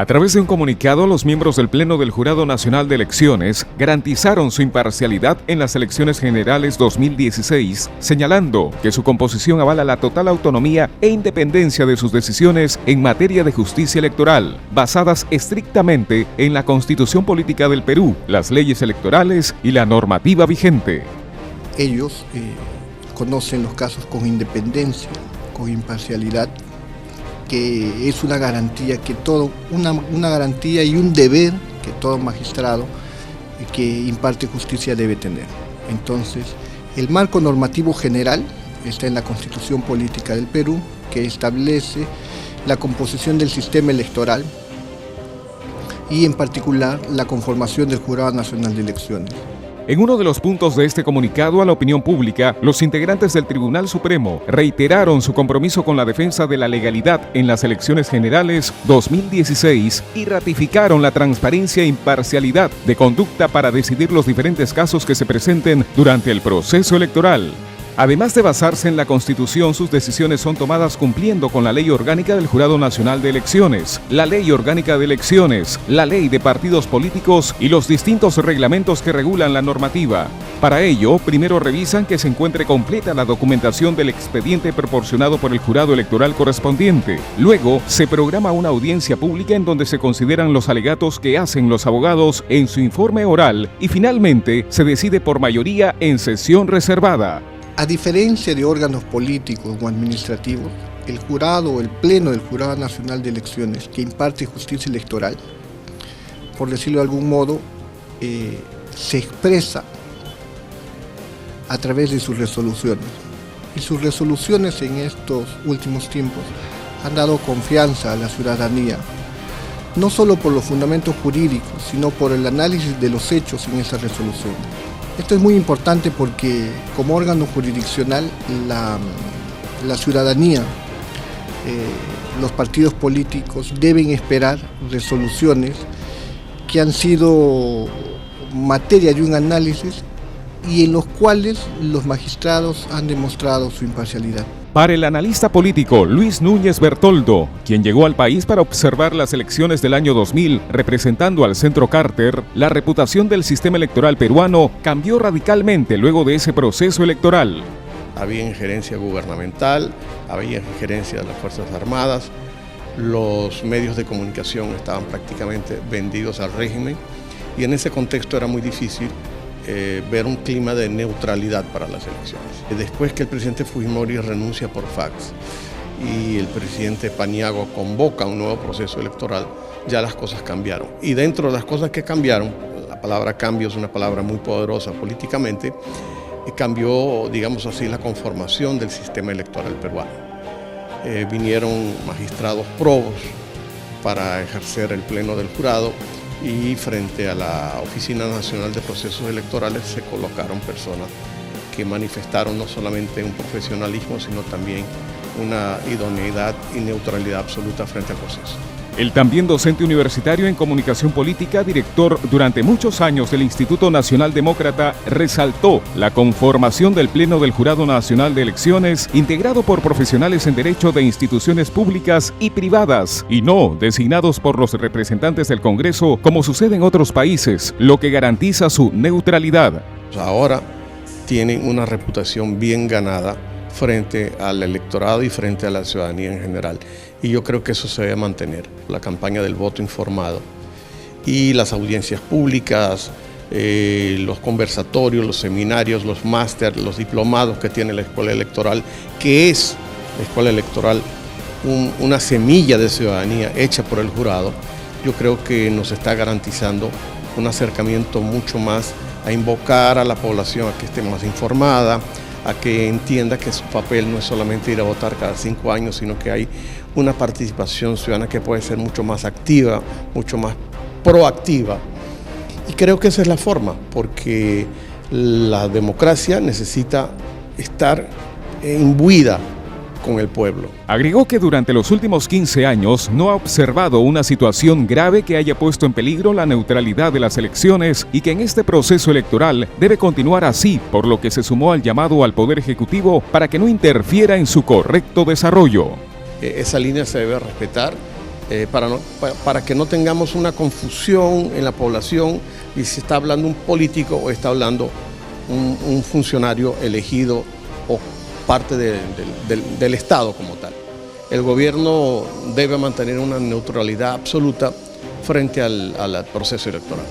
A través de un comunicado, los miembros del Pleno del Jurado Nacional de Elecciones garantizaron su imparcialidad en las elecciones generales 2016, señalando que su composición avala la total autonomía e independencia de sus decisiones en materia de justicia electoral, basadas estrictamente en la Constitución Política del Perú, las leyes electorales y la normativa vigente. Ellos conocen los casos con independencia, con imparcialidad, que es una garantía una garantía y un deber que todo magistrado que imparte justicia debe tener. Entonces, el marco normativo general está en la Constitución Política del Perú, que establece la composición del sistema electoral y en particular la conformación del Jurado Nacional de Elecciones. En uno de los puntos de este comunicado a la opinión pública, los integrantes del Tribunal Supremo reiteraron su compromiso con la defensa de la legalidad en las elecciones generales 2016 y ratificaron la transparencia e imparcialidad de conducta para decidir los diferentes casos que se presenten durante el proceso electoral. Además de basarse en la Constitución, sus decisiones son tomadas cumpliendo con la Ley Orgánica del Jurado Nacional de Elecciones, la Ley Orgánica de Elecciones, la Ley de Partidos Políticos y los distintos reglamentos que regulan la normativa. Para ello, primero revisan que se encuentre completa la documentación del expediente proporcionado por el jurado electoral correspondiente. Luego, se programa una audiencia pública en donde se consideran los alegatos que hacen los abogados en su informe oral y finalmente se decide por mayoría en sesión reservada. A diferencia de órganos políticos o administrativos, el jurado o el Pleno del Jurado Nacional de Elecciones, que imparte justicia electoral, por decirlo de algún modo, se expresa a través de sus resoluciones. Y sus resoluciones en estos últimos tiempos han dado confianza a la ciudadanía, no solo por los fundamentos jurídicos, sino por el análisis de los hechos en esas resoluciones. Esto es muy importante porque como órgano jurisdiccional la ciudadanía, los partidos políticos deben esperar resoluciones que han sido materia de un análisis y en los cuales los magistrados han demostrado su imparcialidad. Para el analista político Luis Núñez Bertoldo, quien llegó al país para observar las elecciones del año 2000 representando al Centro Carter, la reputación del sistema electoral peruano cambió radicalmente luego de ese proceso electoral. Había injerencia gubernamental, había injerencia de las Fuerzas Armadas, los medios de comunicación estaban prácticamente vendidos al régimen y en ese contexto era muy difícil ver un clima de neutralidad para las elecciones. Después que el presidente Fujimori renuncia por fax y el presidente Paniagua convoca un nuevo proceso electoral, ya las cosas cambiaron. Y dentro de las cosas que cambiaron, la palabra cambio es una palabra muy poderosa políticamente, cambió, digamos así, la conformación del sistema electoral peruano. Vinieron magistrados probos para ejercer el pleno del jurado y frente a la Oficina Nacional de Procesos Electorales se colocaron personas que manifestaron no solamente un profesionalismo, sino también una idoneidad y neutralidad absoluta frente al proceso. El también docente universitario en comunicación política, director durante muchos años del Instituto Nacional Demócrata, resaltó la conformación del Pleno del Jurado Nacional de Elecciones, integrado por profesionales en derecho de instituciones públicas y privadas, y no designados por los representantes del Congreso, como sucede en otros países, lo que garantiza su neutralidad. Ahora tienen una reputación bien ganada frente al electorado y frente a la ciudadanía en general. Y yo creo que eso se debe mantener, la campaña del voto informado y las audiencias públicas, los conversatorios, los seminarios, los máster, los diplomados que tiene la Escuela Electoral, que es la Escuela Electoral una semilla de ciudadanía hecha por el jurado. Yo creo que nos está garantizando un acercamiento mucho más a invocar a la población a que esté más informada, a que entienda que su papel no es solamente ir a votar cada 5 años, sino que hay una participación ciudadana que puede ser mucho más activa, mucho más proactiva. Y creo que esa es la forma, porque la democracia necesita estar imbuida con el pueblo. Agregó que durante los últimos 15 años no ha observado una situación grave que haya puesto en peligro la neutralidad de las elecciones y que en este proceso electoral debe continuar así, por lo que se sumó al llamado al Poder Ejecutivo para que no interfiera en su correcto desarrollo. Esa línea se debe respetar para que no tengamos una confusión en la población y si está hablando un político o está hablando un funcionario elegido o parte del Estado como tal. El gobierno debe mantener una neutralidad absoluta frente al proceso electoral.